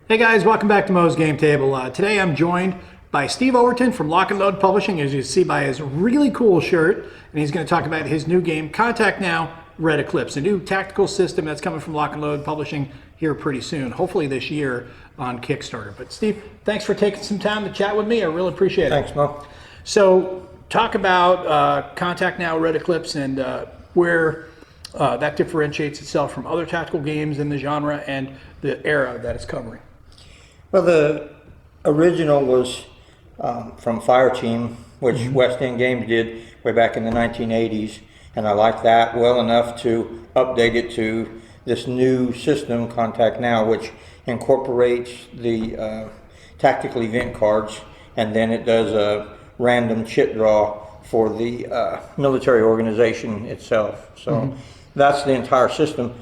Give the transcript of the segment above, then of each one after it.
Hey guys, welcome back to Mo's Game Table. Today I'm joined by Steve Overton from Lock and Load Publishing, as you see by his really cool shirt, and he's going to talk about his new game, Contact Now, Red Eclipse, a new tactical system that's coming from Lock and Load Publishing here pretty soon, hopefully this year on Kickstarter. But Steve, thanks for taking some time to chat with me. I really appreciate it. Thanks, Mo. So talk about Contact Now, Red Eclipse, and where that differentiates itself from other tactical games in the genre and the era that it's covering. Well, the original was from Fireteam, which West End Games did way back in the 1980s, and I liked that well enough to update it to this new system, Contact Now, which incorporates the tactical event cards, and then it does a random chit draw for the military organization itself. So that's the entire system.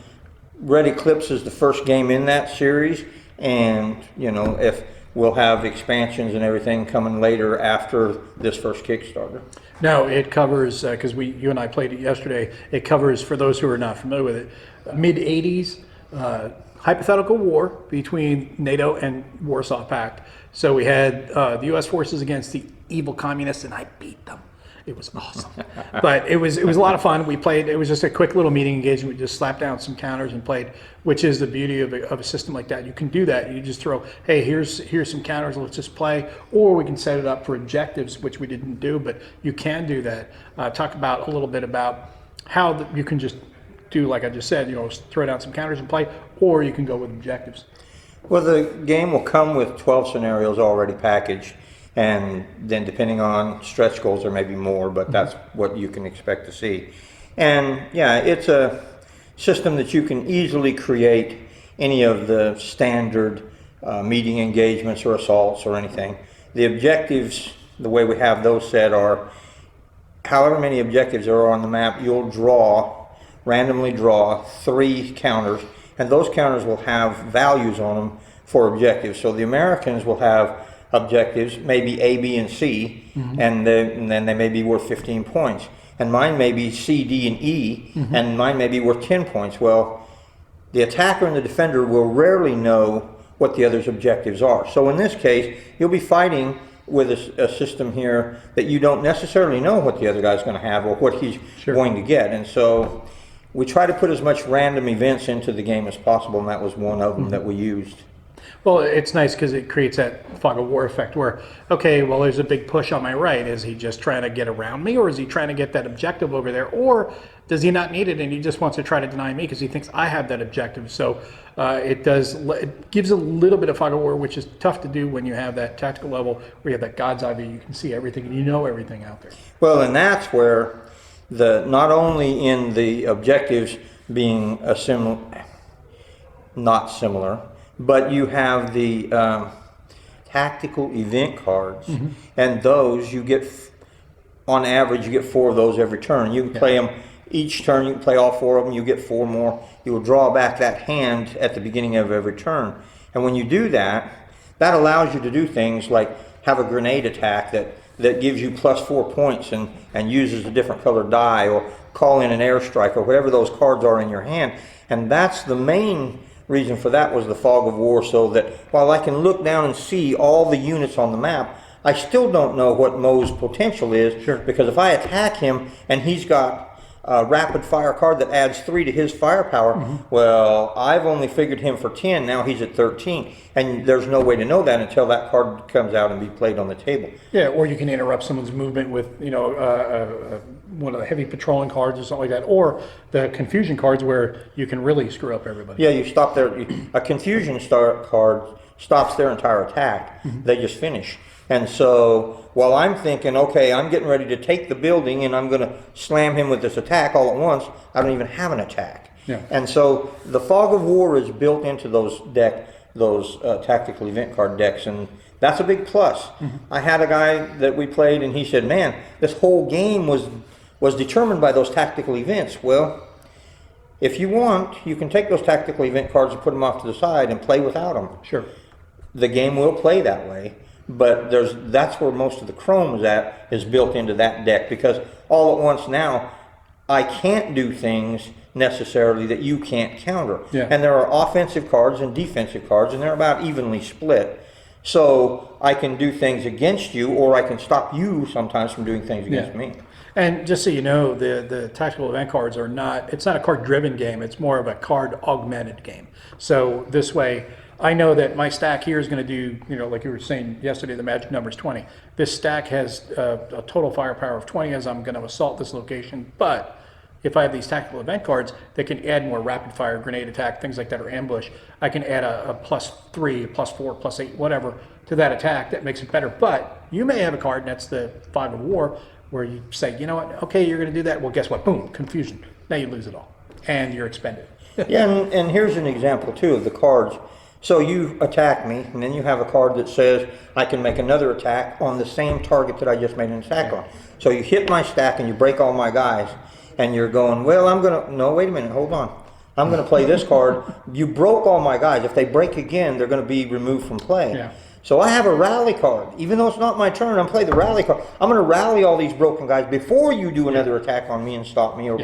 Red Eclipse is the first game in that series, and you know, if we'll have expansions and everything coming later after this first Kickstarter. No, it covers, because you and I played it yesterday, it covers, for those who are not familiar with it, mid-80s hypothetical war between NATO and Warsaw Pact. So we had the U.S. forces against the evil communists, and I beat them. It was awesome. But it was a lot of fun. We played, it was just a quick little meeting engagement. We just slapped down some counters and played, which is the beauty of a system like that. You can do that. You just throw, hey, here's some counters, let's just play. Or we can set it up for objectives, which we didn't do, but you can do that. Talk about a little bit about how you can just do, like I just said, you know, throw down some counters and play, or you can go with objectives. Well, the game will come with 12 scenarios already packaged. And then depending on stretch goals, there may be more, but that's what you can expect to see. And yeah, it's a system that you can easily create any of the standard meeting engagements or assaults or anything. The objectives, the way we have those set are, however many objectives there are on the map, you'll randomly draw 3 counters, and those counters will have values on them for objectives. So the Americans will have objectives, maybe A, B, and C, and then they may be worth 15 points. And mine may be C, D, and E, and mine may be worth 10 points. Well, the attacker and the defender will rarely know what the other's objectives are. So in this case, you'll be fighting with a system here that you don't necessarily know what the other guy's going to have or what he's going to get. And so we try to put as much random events into the game as possible, and that was one of them that we used. Well, it's nice because it creates that fog of war effect where, okay, well, there's a big push on my right. Is he just trying to get around me, or is he trying to get that objective over there? Or does he not need it and he just wants to try to deny me because he thinks I have that objective? So it gives a little bit of fog of war, which is tough to do when you have that tactical level where you have that God's eye view. You can see everything and you know everything out there. Well, and that's where not only in the objectives being not similar, but you have the tactical event cards, and those you get, on average, you get 4 of those every turn. You can play them each turn, you can play all 4 of them, you get 4 more. You will draw back that hand at the beginning of every turn. And when you do that, that allows you to do things like have a grenade attack that gives you +4 points and uses a different colored die, or call in an airstrike, or whatever those cards are in your hand. And that's the main reason for that, was the fog of war, so that while I can look down and see all the units on the map, I still don't know what Mo's potential is. Because if I attack him and he's got a rapid fire card that adds 3 to his firepower, well, I've only figured him for 10, now he's at 13, and there's no way to know that until that card comes out and be played on the table. Yeah, or you can interrupt someone's movement with, you know, one of the heavy patrolling cards or something like that, or the confusion cards where you can really screw up everybody. Yeah, you stop there. A confusion card stops their entire attack. They just finish. And so while I'm thinking, okay, I'm getting ready to take the building and I'm going to slam him with this attack all at once, I don't even have an attack. Yeah. And so the fog of war is built into those tactical event card decks, and that's a big plus. I had a guy that we played, and he said, man, this whole game was determined by those tactical events. Well, if you want, you can take those tactical event cards and put them off to the side and play without them. Sure. The game will play that way, but that's where most of the chrome is built into that deck, because all at once now I can't do things necessarily that you can't counter. Yeah. And there are offensive cards and defensive cards, and they're about evenly split. So I can do things against you, or I can stop you sometimes from doing things against me. And just so you know, the tactical event cards are not, it's not a card driven game, it's more of a card augmented game. So this way, I know that my stack here is going to do, you know, like you were saying yesterday, the magic number is 20. This stack has a total firepower of 20 as I'm going to assault this location. But if I have these tactical event cards that can add more rapid fire, grenade attack, things like that, or ambush, I can add a +3, +4, +8, whatever to that attack that makes it better. But you may have a card, and that's the 5 of war, where you say, you know what, okay, you're going to do that. Well, guess what? Boom, confusion. Now you lose it all, and you're expended. Yeah, and here's an example too of the cards. So you attack me, and then you have a card that says I can make another attack on the same target that I just made an attack on. So you hit my stack and you break all my guys, and you're going, well, I'm gonna, no, wait a minute, hold on. I'm gonna play this card. You broke all my guys. If they break again, they're gonna be removed from play. Yeah. So I have a rally card. Even though it's not my turn, I'm playing the rally card. I'm gonna rally all these broken guys before you do another attack on me and stop me. Or,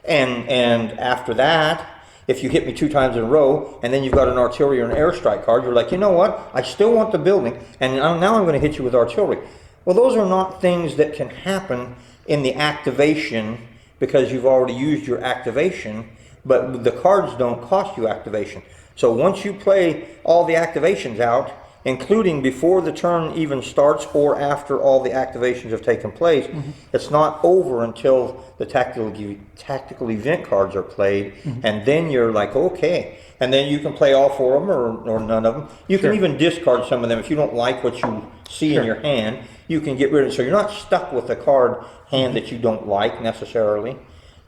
and after that, if you hit me 2 times in a row, and then you've got an artillery or an airstrike card, you're like, you know what? I still want the building, and now I'm going to hit you with artillery. Well, those are not things that can happen in the activation because you've already used your activation, but the cards don't cost you activation. So once you play all the activations out, including before the turn even starts or after all the activations have taken place, it's not over until the tactical event cards are played, and then you're like, okay, and then you can play all 4 of them or none of them. You can even discard some of them if you don't like what you see in your hand. You can get rid of it, so you're not stuck with a card hand that you don't like necessarily.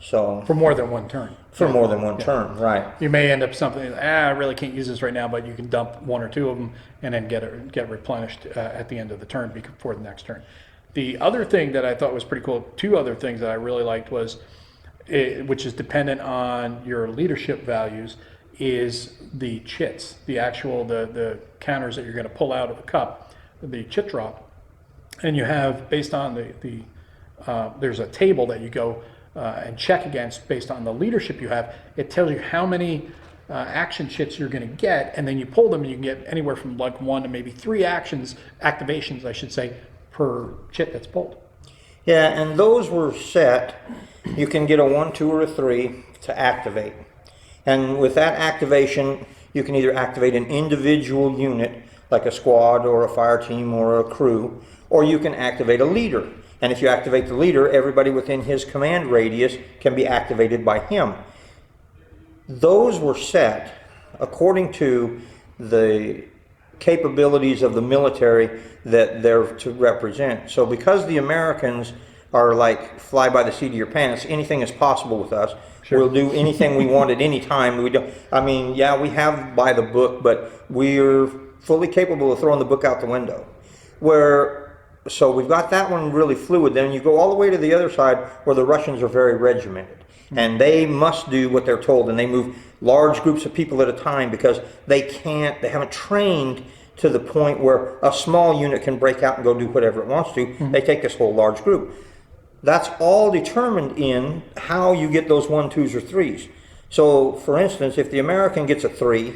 So For more than one turn. for more than one turn, right? You may end up something, I really can't use this right now, but you can dump 1 or 2 of them and then get replenished at the end of the turn before the next turn. The other thing that I thought was pretty cool, 2 other things that I really liked was, which is dependent on your leadership values, is the chits, the actual, the counters that you're going to pull out of the cup, the chit drop. And you have, based on there's a table that you go and check against based on the leadership you have. It tells you how many action chits you're going to get, and then you pull them and you can get anywhere from like 1 to maybe 3 activations I should say, per chit that's pulled. Yeah, and those were set. You can get a 1, 2, or a 3 to activate. And with that activation, you can either activate an individual unit, like a squad or a fire team or a crew, or you can activate a leader. And if you activate the leader, everybody within his command radius can be activated by him. Those were set according to the capabilities of the military that they're to represent. So because the Americans are like fly by the seat of your pants, anything is possible with us. We'll do anything we want at any time. We don't, I mean, yeah, we have by the book, but we're fully capable of throwing the book out the window. So we've got that one really fluid. Then you go all the way to the other side where the Russians are very regimented. And they must do what they're told. And they move large groups of people at a time because they haven't trained to the point where a small unit can break out and go do whatever it wants to. They take this whole large group. That's all determined in how you get those 1, 2s, or 3s. So for instance, if the American gets a 3,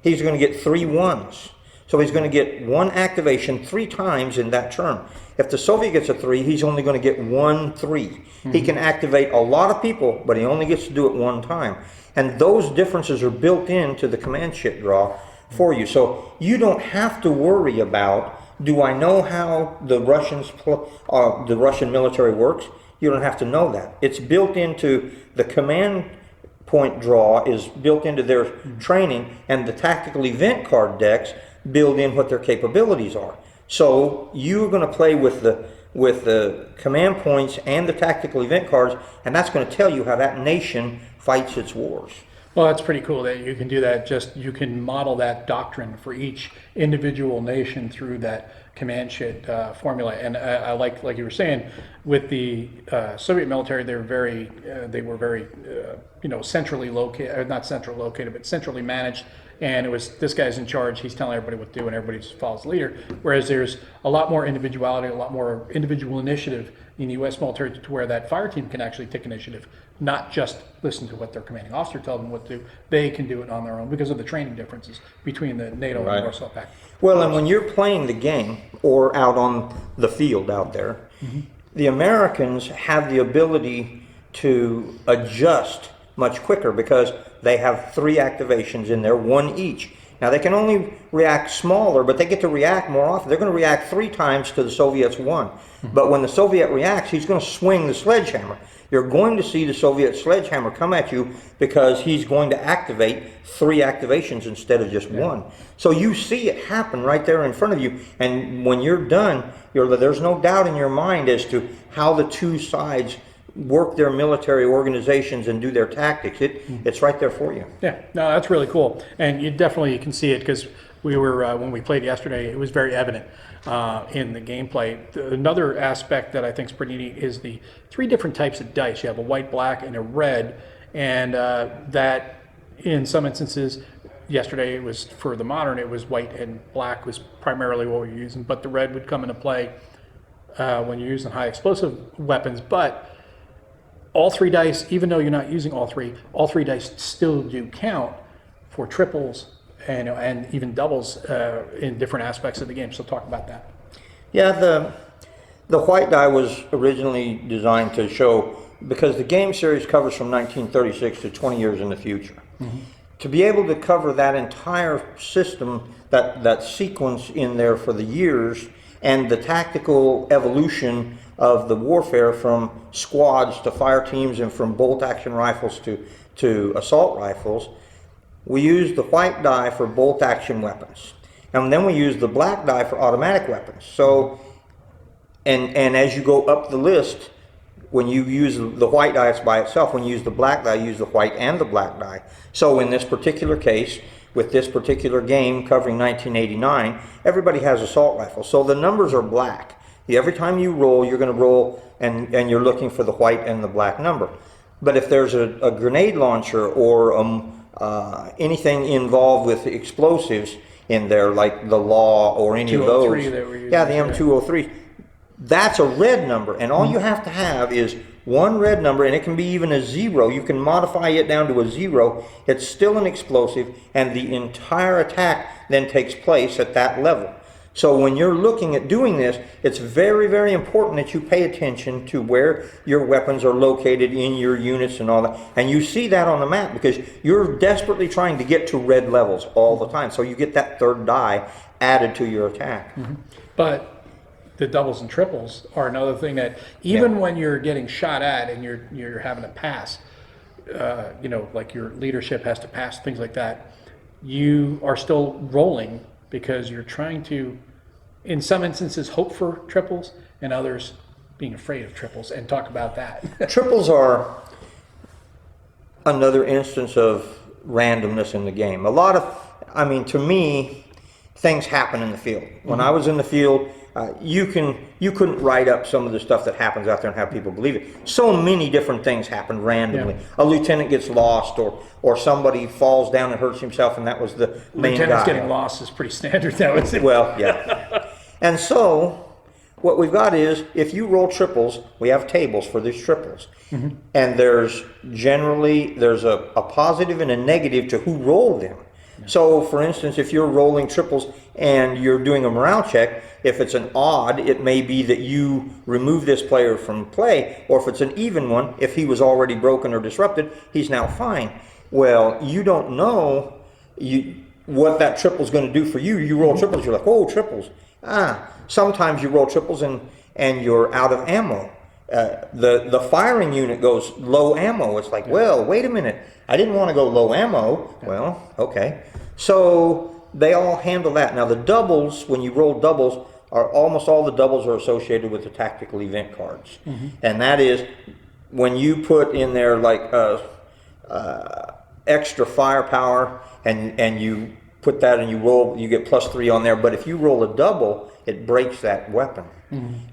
he's going to get 3 1s. So he's going to get 1 activation 3 times in that turn. If the Soviet gets a 3, he's only going to get 1 3. He can activate a lot of people, but he only gets to do it 1 time. And those differences are built into the command chit draw for you. So you don't have to worry about, do I know how the Russian military works? You don't have to know that. It's built into the command point draw, is built into their training, and the tactical event card decks build in what their capabilities are. So you're going to play with the command points and the tactical event cards, and that's going to tell you how that nation fights its wars. Well, that's pretty cool that you can do that. Just you can model that doctrine for each individual nation through that command chit formula. And I like you were saying, with the Soviet military, they were very centrally located, not centrally located, but centrally managed. And it was, this guy's in charge, he's telling everybody what to do, and everybody just follows the leader. Whereas there's a lot more individuality, a lot more individual initiative in the U.S. military, to where that fire team can actually take initiative not just listen to what their commanding officer tells them what to do. They can do it on their own because of the training differences between the NATO Right. and Warsaw Pact. Well, and when you're playing the game or out on the field out there, the Americans have the ability to adjust much quicker because they have 3 activations in there, 1 each. Now they can only react smaller, but they get to react more often. They're going to react 3 times to the Soviets' 1. But when the Soviet reacts, he's going to swing the sledgehammer. You're going to see the Soviet sledgehammer come at you because he's going to activate 3 activations instead of just 1. So you see it happen right there in front of you. And when you're done, there's no doubt in your mind as to how the 2 sides work their military organizations and do their tactics. It's right there for you. Yeah, no, that's really cool. And you definitely can see it because we were, when we played yesterday, it was very evident in the gameplay. Another aspect that I think is pretty neat is the 3 different types of dice. You have a white, black, and a red. And that in some instances, yesterday it was for the modern, it was white and black was primarily what we were using. But the red would come into play when you're using high explosive weapons. But all 3 dice, even though you're not using all three dice still do count for triples and even doubles in different aspects of the game. So talk about that. Yeah, the white die was originally designed to show, because the game series covers from 1936 to 20 years in the future. To be able to cover that entire system, that sequence in there for the years, and the tactical evolution of the warfare from squads to fire teams and from bolt action rifles to assault rifles, we used the white die for bolt action weapons. And then we used the black die for automatic weapons. So, and as you go up the list, when you use the white die, it's by itself. When you use the black die, you use the white and the black die. So in this particular case, with this particular game covering 1989, everybody has assault rifles. So the numbers are black. Every time you roll, you're going to roll and you're looking for the white and the black number. But if there's a grenade launcher or anything involved with explosives in there, like the law or any of those, that we're using, yeah, the M203, that's a red number. And all you have to have is 1 red number, and it can be even a 0. You can modify it down to a 0. It's still an explosive, and the entire attack then takes place at that level. So when you're looking at doing this, it's very, very important that you pay attention to where your weapons are located in your units and all that. And you see that on the map because you're desperately trying to get to red levels all the time. So you get that 3rd die added to your attack. But the doubles and triples are another thing that even when you're getting shot at and you're having to pass, like your leadership has to pass, things like that, you are still rolling because you're trying to, in some instances, hope for triples, and others being afraid of triples. And talk about that. Triples are another instance of randomness in the game. To me, things happen in the field. When I was in the field, you couldn't write up some of the stuff that happens out there and have people believe it. So many different things happen randomly. Yeah. A lieutenant gets lost, or somebody falls down and hurts himself, and that was the main guy. Lieutenants getting lost is pretty standard now, isn't it? Well, yeah. And so what we've got is, if you roll triples, we have tables for these triples. And there's a positive and a negative to who rolled them. So, for instance, if you're rolling triples and you're doing a morale check, if it's an odd, it may be that you remove this player from play, or if it's an even one, if he was already broken or disrupted, he's now fine. Well, you don't know what that triple's going to do for you. You roll triples, you're like, oh, triples. Sometimes you roll triples and you're out of ammo. The firing unit goes low ammo. It's like, well, wait a minute. I didn't want to go low ammo. Well, okay. So they all handle that. Now the doubles, when you roll doubles, almost all the doubles are associated with the tactical event cards. And that is when you put in there like extra firepower and you put that and you roll, you get +3 on there. But if you roll a double, it breaks that weapon.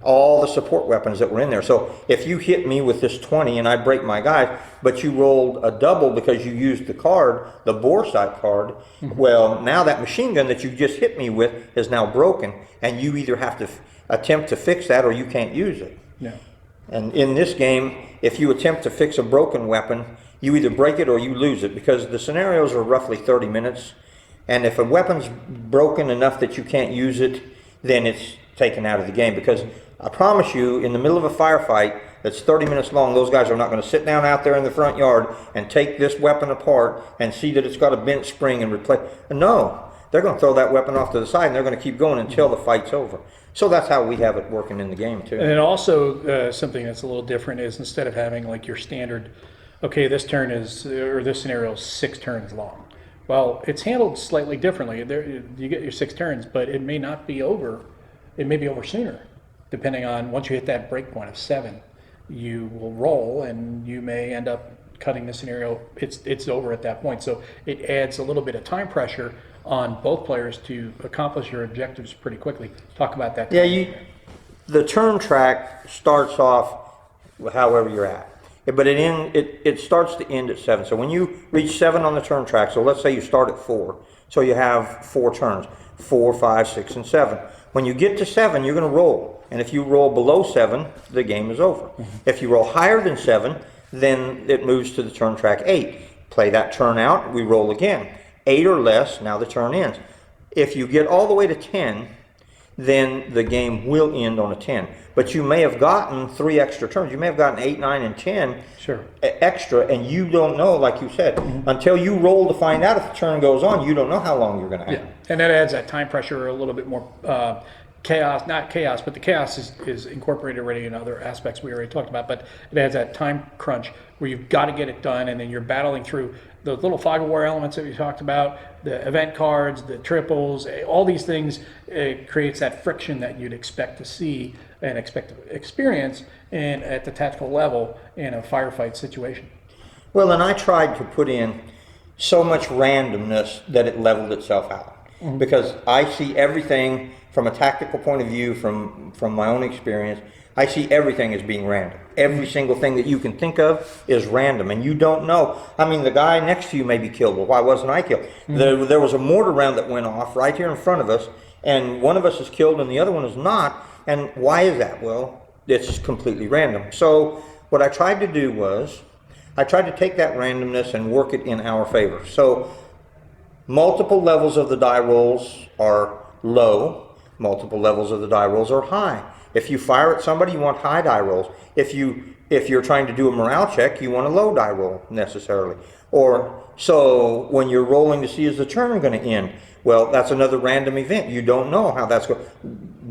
All the support weapons that were in there. So if you hit me with this 20 and I break my guy, but you rolled a double because you used the card, the bore sight card, well, now that machine gun that you just hit me with is now broken, and you either have to attempt to fix that or you can't use it. Yeah. And in this game, if you attempt to fix a broken weapon, you either break it or you lose it, because the scenarios are roughly 30 minutes. And if a weapon's broken enough that you can't use it, then it's taken out of the game. Because I promise you, in the middle of a firefight that's 30 minutes long, those guys are not going to sit down out there in the front yard and take this weapon apart and see that it's got a bent spring and replace. No, they're going to throw that weapon off to the side and they're going to keep going until the fight's over. So that's how we have it working in the game too. And then also something that's a little different is, instead of having like your standard, okay, this turn is, or this scenario is 6 turns long. Well, it's handled slightly differently. There, you get your 6 turns, but it may not be over. It may be over sooner, depending on, once you hit that break point of 7, you will roll and you may end up cutting the scenario. It's over at that point. So it adds a little bit of time pressure on both players to accomplish your objectives pretty quickly. Talk about that. Yeah, the turn track starts off however you're at, but it starts to end at 7. So when you reach 7 on the turn track, so let's say you start at 4, so you have 4 turns, 4, 5, 6, and 7. When you get to 7, you're going to roll, and if you roll below 7, the game is over. If you roll higher than 7, then it moves to the turn track 8. Play that turn out, we roll again. 8 or less, now the turn ends. If you get all the way to 10, then the game will end on a 10. But you may have gotten 3 extra turns. You may have gotten 8, 9, and 10 extra, and you don't know, like you said, until you roll to find out if the turn goes on, you don't know how long you're going to have. Yeah, and that adds that time pressure, a little bit more chaos, not chaos, but the chaos is incorporated already in other aspects we already talked about, but it adds that time crunch where you've got to get it done, and then you're battling through the little fog of war elements that we talked about, the event cards, the triples, all these things. It creates that friction that you'd expect to see and expect to experience at the tactical level in a firefight situation. Well, and I tried to put in so much randomness that it leveled itself out, because I see everything from a tactical point of view, from my own experience. I see everything as being random. Every single thing that you can think of is random, and you don't know. I mean, the guy next to you may be killed. Well, why wasn't I killed? There was a mortar round that went off right here in front of us, and one of us is killed and the other one is not. And why is that? Well, it's completely random. So what I tried to do was, I tried to take that randomness and work it in our favor. So multiple levels of the die rolls are low. Multiple levels of the die rolls are high. If you fire at somebody, you want high die rolls. If you're trying to do a morale check, you want a low die roll necessarily. Or so when you're rolling to see is the turn going to end, well, that's another random event. You don't know how that's going,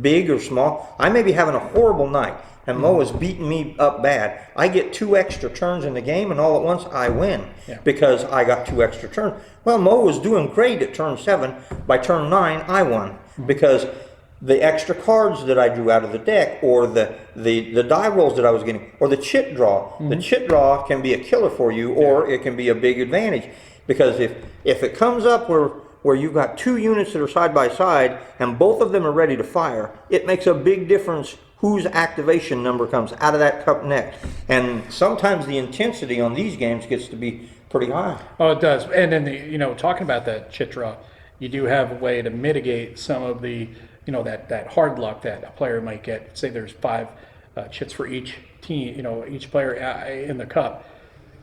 big or small. I may be having a horrible night and Mo is beating me up bad. I get 2 extra turns in the game, and all at once I win because I got 2 extra turns. Well, Mo was doing great at turn 7. By turn 9, I won because the extra cards that I drew out of the deck, or the die rolls that I was getting, or the chit draw. The chit draw can be a killer for you, or it can be a big advantage, because if it comes up where you've got 2 units that are side by side and both of them are ready to fire, it makes a big difference whose activation number comes out of that cup neck. And sometimes the intensity on these games gets to be pretty high. Oh, it does. And then talking about that chit draw, you do have a way to mitigate some of the that hard luck that a player might get. Say there's 5 chits for each team, each player in the cup.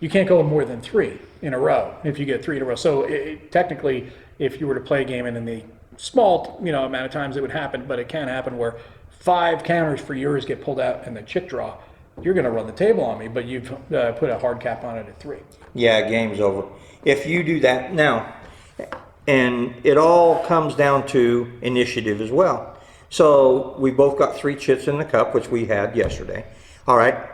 You can't go more than 3 in a row if you get 3 in a row. So technically, if you were to play a game, and in the small amount of times it would happen, but it can happen where 5 counters for yours get pulled out in the chit draw, you're going to run the table on me, but you've put a hard cap on it at 3. Yeah, game's over. If you do that now, and it all comes down to initiative as well. So we both got 3 chits in the cup, which we had yesterday. All right.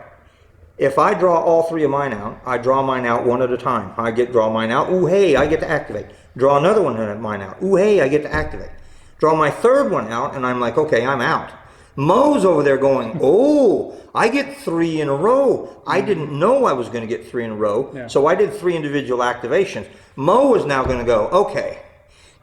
If I draw all 3 of mine out, I draw mine out one at a time. Draw mine out. Ooh, hey, I get to activate. Draw another one of mine out. Ooh, hey, I get to activate. Draw my 3rd one out, and I'm like, okay, I'm out. Mo's over there going, oh, I get 3 in a row. I didn't know I was going to get 3 in a row, so I did 3 individual activations. Mo is now going to go, okay,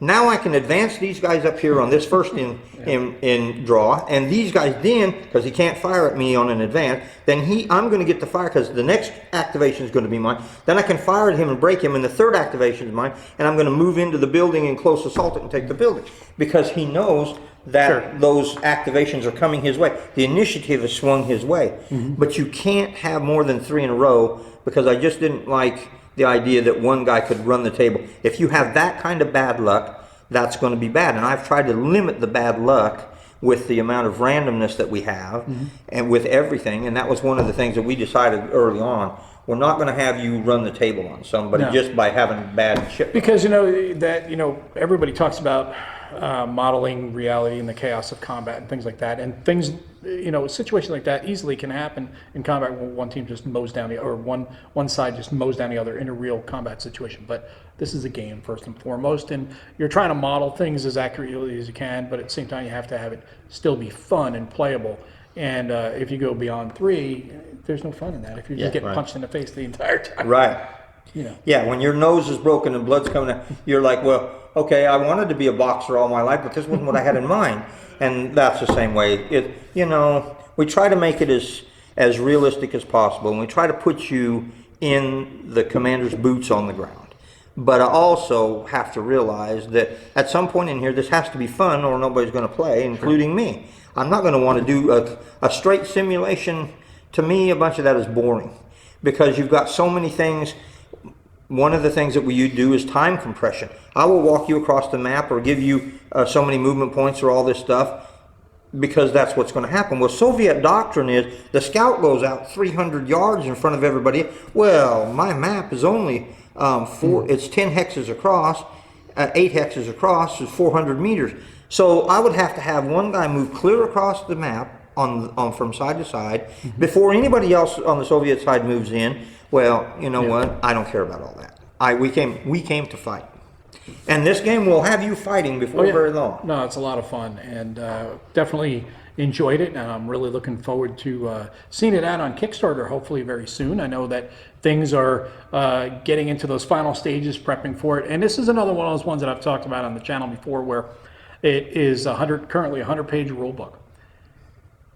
Now I can advance these guys up here on this first in draw, and these guys then, because he can't fire at me on an advance, then I'm going to get to fire because the next activation is going to be mine. Then I can fire at him and break him, and the third activation is mine, and I'm going to move into the building and close assault it and take the building because he knows that those activations are coming his way. The initiative is swung his way, but you can't have more than 3 in a row because I just didn't like the idea that one guy could run the table. If you have that kind of bad luck, that's going to be bad. And I've tried to limit the bad luck with the amount of randomness that we have and with everything. And that was one of the things that we decided early on. We're not going to have you run the table on somebody just by having bad shit. Because everybody talks about modeling reality and the chaos of combat and things like that, and things, situations like that easily can happen in combat when one team just mows down or one side just mows down the other in a real combat situation. But this is a game first and foremost, and you're trying to model things as accurately as you can, but at the same time you have to have it still be fun and playable. And if you go beyond 3, there's no fun in that if you're just getting punched in the face the entire time. Right. Yeah, when your nose is broken and blood's coming out, you're like, well, okay, I wanted to be a boxer all my life, but this wasn't what I had in mind. And that's the same way. We try to make it as realistic as possible, and we try to put you in the commander's boots on the ground. But I also have to realize that at some point in here, this has to be fun or nobody's going to play, including me. I'm not going to want to do a straight simulation. To me, a bunch of that is boring because you've got so many things. One of the things that we do is time compression. I will walk you across the map or give you so many movement points or all this stuff because that's what's going to happen. Well, Soviet doctrine is the scout goes out 300 yards in front of everybody. Well, my map is only it's 10 hexes across, 8 hexes across is 400 meters. So I would have to have one guy move clear across the map on from side to side before anybody else on the Soviet side moves in. Well, you know what? I don't care about all that. We came to fight, and this game will have you fighting before very long. No, it's a lot of fun, and definitely enjoyed it. And I'm really looking forward to seeing it out on Kickstarter, hopefully very soon. I know that things are getting into those final stages, prepping for it. And this is another one of those ones that I've talked about on the channel before, where it is currently a 100-page rule book.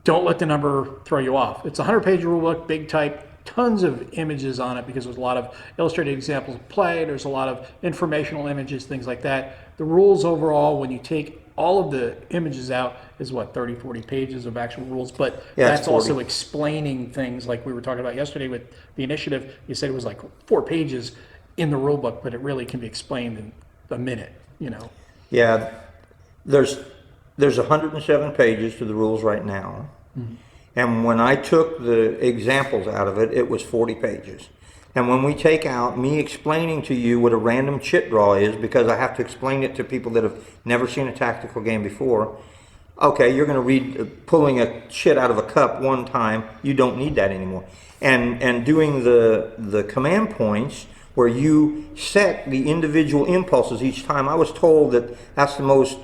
Don't let the number throw you off. It's a 100-page rule book, big type. Tons of images on it because there's a lot of illustrated examples of play. There's a lot of informational images, things like that. The rules overall, when you take all of the images out, is what, 30, 40 pages of actual rules. But that's also explaining things like we were talking about yesterday with the initiative. You said it was like 4 pages in the rule book, but it really can be explained in a minute, Yeah, there's 107 pages to the rules right now. And when I took the examples out of it, it was 40 pages. And when we take out me explaining to you what a random chit draw is, because I have to explain it to people that have never seen a tactical game before, okay, you're going to read pulling a chit out of a cup one time. You don't need that anymore. And doing the command points where you set the individual impulses each time, I was told that that's the most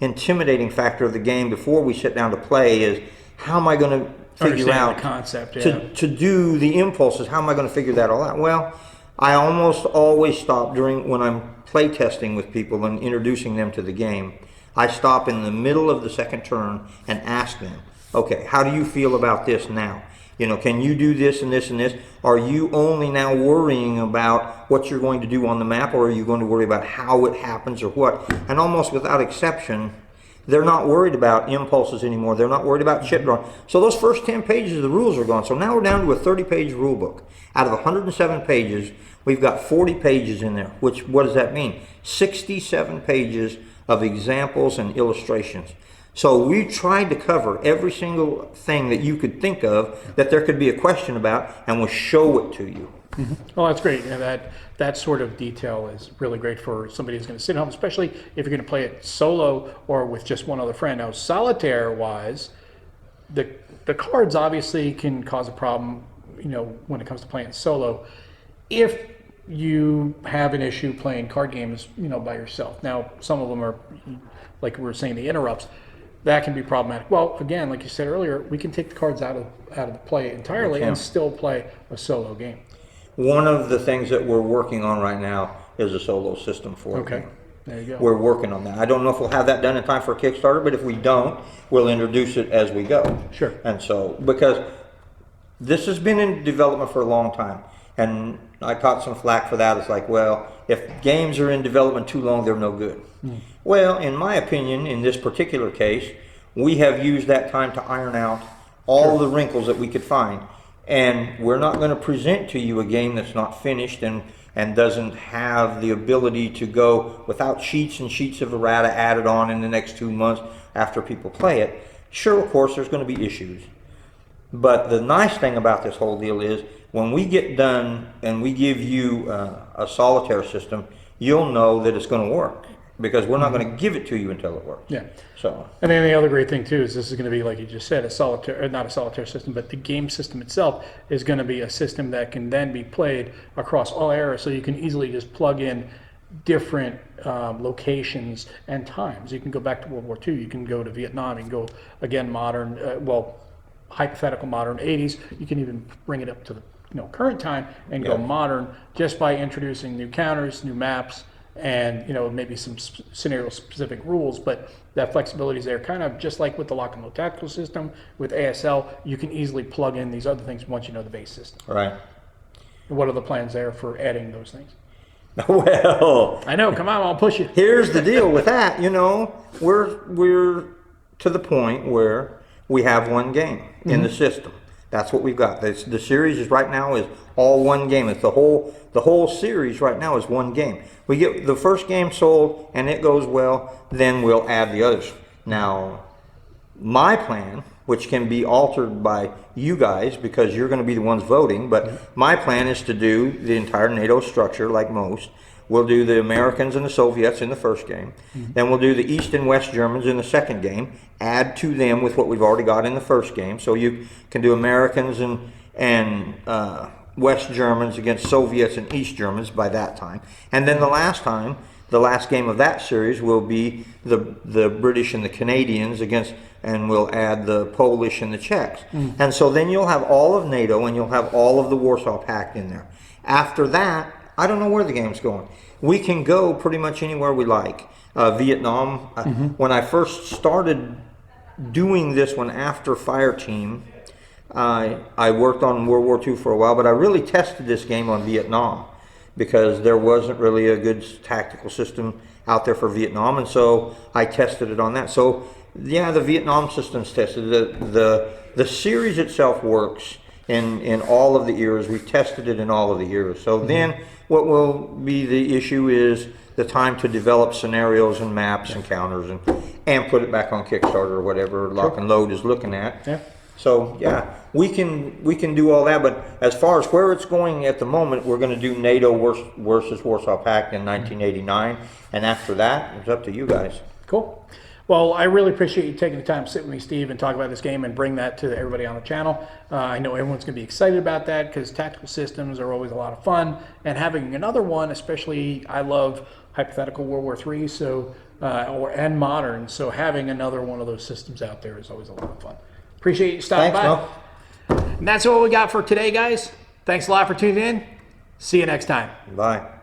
intimidating factor of the game before we sit down to play is, how am I going to figure out the concept, to do the impulses? How am I going to figure that all out? Well, I almost always stop when I'm play testing with people and introducing them to the game. I stop in the middle of the second turn and ask them, okay, how do you feel about this now? Can you do this and this and this? Are you only now worrying about what you're going to do on the map, or are you going to worry about how it happens or what? And almost without exception, they're not worried about impulses anymore. They're not worried about chip drawing. So those first 10 pages of the rules are gone. So now we're down to a 30-page rule book. Out of 107 pages, we've got 40 pages in there. What does that mean? 67 pages of examples and illustrations. So we tried to cover every single thing that you could think of that there could be a question about, and we'll show it to you. Well, that's great. And that sort of detail is really great for somebody who's going to sit at home, especially if you're going to play it solo or with just one other friend. Now, solitaire-wise, the cards obviously can cause a problem, when it comes to playing solo, if you have an issue playing card games, by yourself. Now, some of them are, like we were saying, the interrupts. That can be problematic. Well, again, like you said earlier, we can take the cards out of the play entirely and still play a solo game. One of the things that we're working on right now is a solo system for it. There you go. We're working on that. I don't know if we'll have that done in time for a Kickstarter, but if we don't, we'll introduce it as we go. Sure. And so, because this has been in development for a long time, and I caught some flack for that. It's like, well, if games are in development too long, they're no good. Well, in my opinion, in this particular case, we have used that time to iron out all the wrinkles that we could find. And we're not going to present to you a game that's not finished and doesn't have the ability to go without sheets and sheets of errata added on in the next 2 months after people play it. Sure, of course, there's going to be issues. But the nice thing about this whole deal is when we get done and we give you a solitaire system, you'll know that it's going to work, because we're not going to give it to you until it works. Yeah. So. And then the other great thing too is this is going to be, like you just said, a solitaire, not a solitaire system, but the game system itself is going to be a system that can then be played across all eras. So you can easily just plug in different locations and times. You can go back to World War II. You can go to Vietnam. You can go again modern, hypothetical modern 80s. You can even bring it up to the current time and go modern just by introducing new counters, new maps, and maybe some scenario specific rules. But that flexibility is there, kind of just like with the lock and load tactical system with ASL. You can easily plug in these other things once you know the base system. Right. What are the plans there for adding those things? Well, I know, come on, I'll push you. here's the deal with that. We're to the point where we have one game in the system. That's what we've got. The series is right now is all one game. It's the whole series right now is one game. We get the first game sold and it goes well, then we'll add the others. Now, my plan, which can be altered by you guys because you're going to be the ones voting, but my plan is to do the entire NATO structure like most. We'll do the Americans and the Soviets in the first game. Then we'll do the East and West Germans in the second game. Add to them with what we've already got in the first game. So you can do Americans and West Germans against Soviets and East Germans by that time. And then the last game of that series will be the British and the Canadians against, and we'll add the Polish and the Czechs. And so then you'll have all of NATO and you'll have all of the Warsaw Pact in there. After that, I don't know where the game's going. We can go pretty much anywhere we like. Vietnam, when I first started doing this one after Fireteam, I worked on World War II for a while, but I really tested this game on Vietnam because there wasn't really a good tactical system out there for Vietnam, and so I tested it on that. So yeah, the Vietnam system's tested. The series itself works in all of the eras. We've tested it in all of the eras. So then what will be the issue is the time to develop scenarios and maps and counters and put it back on Kickstarter or whatever Lock and Load is looking at. Yeah. So yeah, we can do all that, but as far as where it's going at the moment, we're going to do NATO versus Warsaw Pact in 1989, and after that, it's up to you guys. Cool. Well, I really appreciate you taking the time to sit with me, Steve, and talk about this game and bring that to everybody on the channel. I know everyone's going to be excited about that because tactical systems are always a lot of fun, and having another one, especially I love hypothetical World War III, and modern, so having another one of those systems out there is always a lot of fun. Appreciate you stopping by. Mo. And that's all we got for today, guys. Thanks a lot for tuning in. See you next time. Bye.